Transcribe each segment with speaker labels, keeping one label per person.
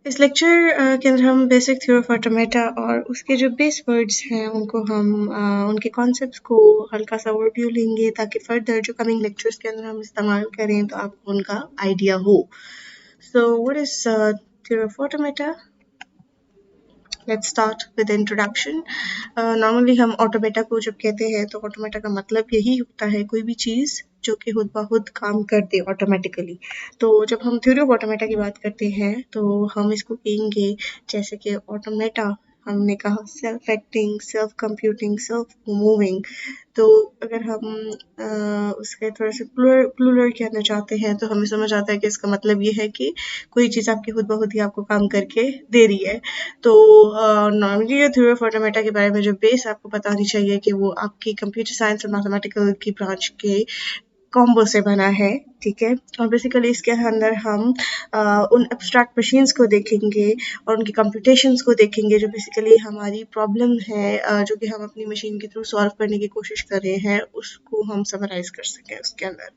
Speaker 1: इस लेक्चर के अंदर हम बेसिक थ्योरी ऑफ ऑटोमेटा और उसके जो बेस वर्ड्स हैं उनको हम उनके कॉन्सेप्ट्स को हल्का सा ओवरव्यू लेंगे ताकि फर्दर जो कमिंग लेक्चर्स के अंदर हम इस्तेमाल करें तो आपको उनका आइडिया हो. So what is theory of automata? Let's start with the introduction. Normally हम ऑटोमेटा को जब कहते हैं तो ऑटोमेटा का मतलब यही होता है कोई भी चीज़ जो कि खुद ब खुद काम कर दे ऑटोमेटिकली. तो जब हम थ्योरी ऑफ ऑटोमेटा की बात करते हैं तो हम इसको कहेंगे जैसे कि ऑटोमेटा हमने कहा self acting, self computing, self moving. तो अगर हम उसके थोड़ा से प्लूरल कहना चाहते हैं तो हमें समझ आता है कि इसका मतलब ये है कि कोई चीज़ आपकी खुद ब खुद ही आपको काम करके दे रही है. तो नॉर्मली ये थ्योरी ऑफ ऑटोमेटा के बारे में जो बेस आपको पता होनी चाहिए कि वो आपकी कंप्यूटर साइंस और मैथमेटिकल की ब्रांच के कॉम्बो से बना है, ठीक है. और बेसिकली इसके अंदर हम उन एब्स्ट्रैक्ट मशीन्स को देखेंगे और उनकी कंप्यूटेशंस को देखेंगे जो बेसिकली हमारी प्रॉब्लम है जो कि हम अपनी मशीन के थ्रू सॉल्व करने की कोशिश कर रहे हैं उसको हम समराइज कर सकें उसके अंदर.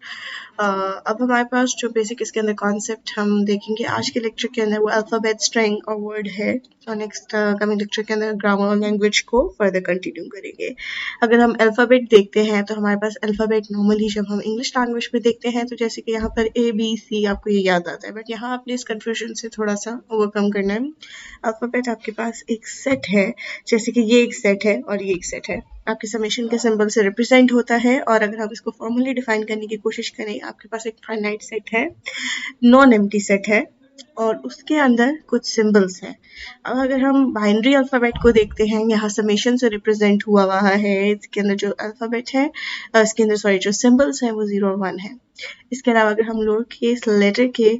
Speaker 1: अब हमारे पास जो बेसिक इसके अंदर कॉन्सेप्ट हम देखेंगे आज के लेक्चर के अंदर वो अल्फ़ाबेट, स्ट्रिंग और वर्ड है. और नेक्स्ट कमिंग लेक्चर के अंदर ग्रामर और लैंग्वेज को फर्दर कंटिन्यू करेंगे. अगर हम अल्फ़ाबेट देखते हैं तो हमारे पास अल्फ़ाबेट नॉर्मली जब हम इंग्लिश लैंग्वेज में देखते हैं तो जैसे कि यहाँ पर ABC आपको ये याद आता है, बट यहाँ आपने इस कन्फ्यूजन से थोड़ा सा ओवरकम करना है. अल्फ़ाबेट आपके पास एक सेट है, जैसे कि ये एक सेट है और ये एक सेट है, आपके समेशन के सिंबल से रिप्रेजेंट होता है. और अगर हम इसको फॉर्मली डिफाइन करने की कोशिश करें आपके पास एक फाइनाइट सेट है, नॉन एम्प्टी सेट है और उसके अंदर कुछ सिंबल्स हैं. अब अगर हम बाइनरी अल्फ़ाबेट को देखते हैं, यहाँ समेशन से रिप्रेजेंट हुआ है. इसके अंदर जो अल्फ़ाबेट है इसके अंदर जो सिंबल्स हैं वो 0 और 1 है. इसके अलावा अगर हम लोअर केस लेटर के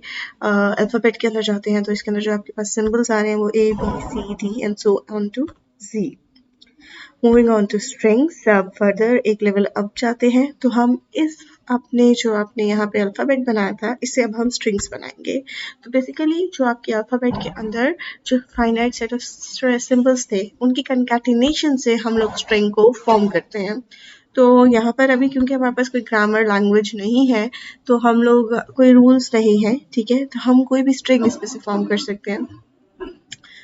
Speaker 1: अल्फ़ाबेट के अंदर जाते हैं तो इसके अंदर जो आपके पास सिंबल्स आ रहे हैं वो ABCD and so on to Z. Moving on to strings, अब फर्दर एक लेवल अप जाते हैं तो हम इस आपने यहाँ पे अल्फ़ाबेट बनाया था इससे अब हम स्ट्रिंग्स बनाएंगे. तो बेसिकली जो आपके अल्फ़ाबेट के अंदर जो फाइनाइट सेट ऑफ सिंबल्स थे उनकी कंकैटिनेशन से हम लोग स्ट्रिंग को फॉर्म करते हैं. तो यहाँ पर अभी क्योंकि हमारे पास कोई ग्रामर लैंग्वेज नहीं है तो हम लोग कोई रूल्स नहीं है, ठीक है, तो हम कोई भी स्ट्रिंग इसमें से फॉर्म कर सकते हैं.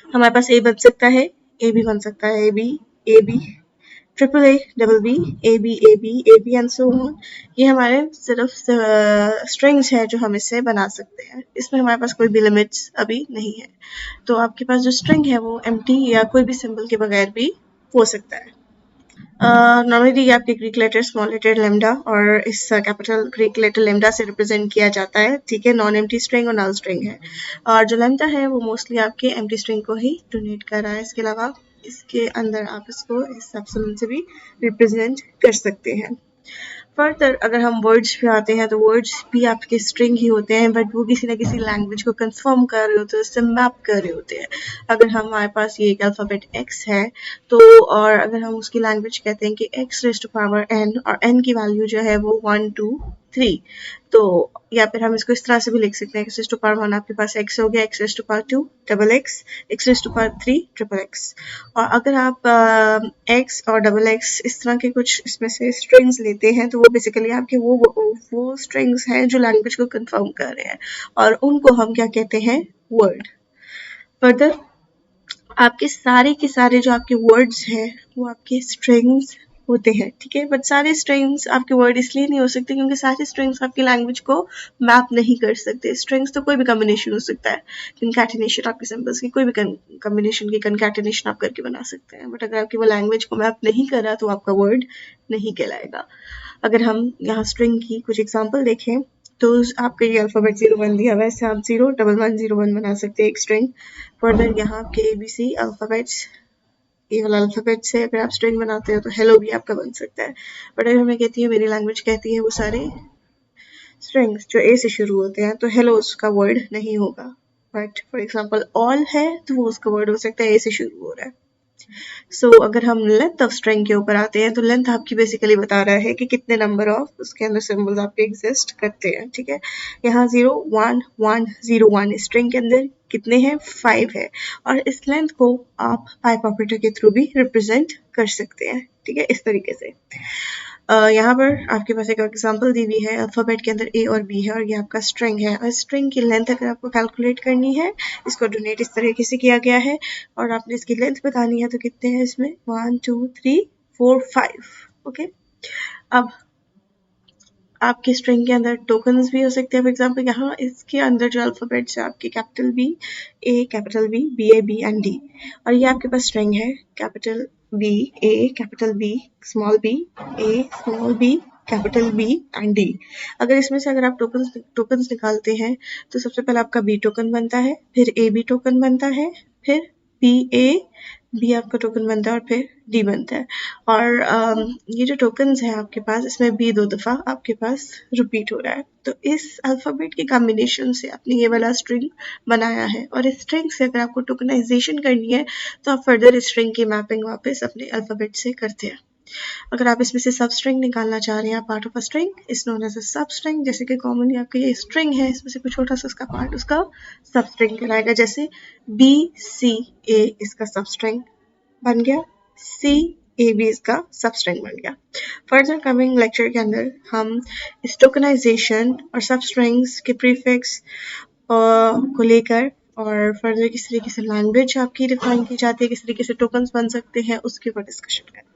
Speaker 1: हमारे पास A बन सकता है, A भी बन सकता है, AB, triple A, double B, AB and so on. ये हमारे सिर्फ स्ट्रिंग्स हैं जो हम इससे बना सकते हैं. इसमें हमारे पास कोई भी लिमिट्स अभी नहीं है. तो आपके पास जो स्ट्रिंग है वो एम्प्टी या कोई भी सिंबल के बगैर भी हो सकता है. नॉर्मली आपके Greek letter small letter lambda और इस कैपिटल ग्रीक लेटर लेमडा से रिप्रेजेंट किया जाता है, ठीक है. नॉन एम्प्टी स्ट्रिंग और नल स्ट्रिंग है और जो लेमडा है वो मोस्टली आपके एम्प्टी स्ट्रिंग को ही डोनेट कर रहा है. इसके अलावा इसके अंदर आप इसको इस एप्सिलॉन से भी रिप्रेजेंट कर सकते हैं. फर्दर अगर हम वर्ड्स पे आते हैं तो वर्ड्स भी आपके स्ट्रिंग ही होते हैं बट वो किसी ना किसी लैंग्वेज को कंफर्म कर रहे होते हैं, उससे मैप कर रहे होते हैं. अगर हमारे पास ये एक अल्फ़ाबेट X है तो और अगर हम उसकी लैंग्वेज कहते हैं कि X raised to power N और N की वैल्यू जो है वो 1 2 3, तो या फिर हम इसको इस तरह से भी लिख सकते हैं X रेज़्ड टू पावर 1 आपके पास X हो गया, X raised to power 2 double X raised to power 3 triple X. और अगर आप X और डबल X इस तरह के कुछ इसमें से स्ट्रिंग्स लेते हैं तो वो बेसिकली आपके वो स्ट्रिंग्स हैं जो लैंग्वेज को कंफर्म कर रहे हैं और उनको हम क्या कहते हैं, वर्ड. फर्दर आपके सारे के सारे जो आपके वर्ड्स हैं वो आपके स्ट्रिंग्स होते हैं, ठीक है. बट सारे स्ट्रिंग्स आपके वर्ड इसलिए नहीं हो सकते क्योंकि सारे स्ट्रिंग्स आपकी लैंग्वेज को मैप नहीं कर सकते. स्ट्रिंग्स तो कोई भी कम्बिनेशन हो सकता है, कंकैटिनेशन आपके सिंबल्स की कोई भी कम्बिनेशन की कंकैटिनेशन आप करके बना सकते हैं. बट अगर आपकी वो लैंग्वेज को मैप नहीं कर रहा तो आपका वर्ड नहीं कहलाएगा. अगर हम यहाँ स्ट्रिंग की कुछ एग्जाम्पल देखें तो आपका ये अल्फ़ाबेट 0 1 दिया हुआ है, इससे आप 0 1 1 0 1 बना सकते हैं एक स्ट्रिंग. फर्दर यहाँ आपके ABC अल्फ़ाबेट्स, ये वाला अल्फ़ाबेट से अगर आप स्ट्रिंग बनाते हो तो हेलो भी आपका बन सकता है. बट अगर मैं कहती हूँ मेरी लैंग्वेज कहती है वो सारे स्ट्रिंग्स जो A से शुरू होते हैं तो हेलो उसका वर्ड नहीं होगा. बट फॉर एग्जाम्पल ऑल है तो वो उसका वर्ड हो सकता है A से शुरू हो रहा है. सो अगर हम लेंथ ऑफ स्ट्रिंग के ऊपर आते हैं तो लेंथ आपकी बेसिकली बता रहा है कि कितने नंबर ऑफ उसके अंदर सिंबल्स आपके एग्जिस्ट करते हैं, ठीक है. यहाँ 0 1 1 0 1 स्ट्रिंग के अंदर कितने हैं, 5 है और इस लेंथ को आप पाइप ऑपरेटर के थ्रू भी रिप्रेजेंट कर सकते हैं, ठीक है, इस तरीके से. यहाँ पर आपके पास एक एग्जांपल दी हुई है, अल्फ़ाबेट के अंदर ए और बी है और ये आपका स्ट्रिंग है, और स्ट्रिंग की लेंथ अगर आपको कैलकुलेट करनी है, इसको डोनेट इस तरीके से किया गया है और आपने इसकी लेंथ बतानी है, तो कितने हैं इसमें 1 2 3 4 5। ओके, अब आपकी स्ट्रिंग के अंदर टोकन्स भी हो सकते हैं। फॉर एग्जांपल यहाँ इसके अंदर जो अल्फ़ाबेट्स है आपके capital B, A capital B, B A B and D, और ये आपके पास स्ट्रिंग है capital B A capital B small B A small B capital B and D. अगर इसमें से अगर आप टोकन्स निकालते हैं तो सबसे पहले आपका बी टोकन बनता है, फिर ए बी टोकन बनता है, फिर बी ए बी आपका टोकन बनता है और फिर डी बनता है। और ये जो टोकन्स है आपके पास, इसमें बी 2 दफ़ा आपके पास रिपीट हो रहा है। तो इस अल्फ़ाबेट के कॉम्बिनेशन से आपने ये वाला स्ट्रिंग बनाया है, और इस स्ट्रिंग से अगर आपको टोकनाइजेशन करनी है तो आप फर्दर इस स्ट्रिंग की मैपिंग वापस अपने अल्फ़ाबेट से करते हैं। अगर आप इसमें से सब स्ट्रिंग निकालना चाह रहे हैं, part of a string is known as a substring. जैसे कि कॉमनली आपका ये स्ट्रिंग है, इसमें से कोई छोटा सा उसका पार्ट उसका सब स्ट्रिंग कहलाएगा। जैसे बी सी ए इसका सब स्ट्रिंग बन गया, सी ए बी इसका सब स्ट्रिंग बन गया। फर्दर कमिंग लेक्चर के अंदर हम इस टोकनाइजेशन और सब स्ट्रिंग्स के प्रीफिक्स को लेकर और फर्दर किस तरीके से लैंग्वेज आपकी डिफाइन की जाती है, किस तरीके से टोकन्स बन सकते हैं, उसके ऊपर डिस्कशन करें।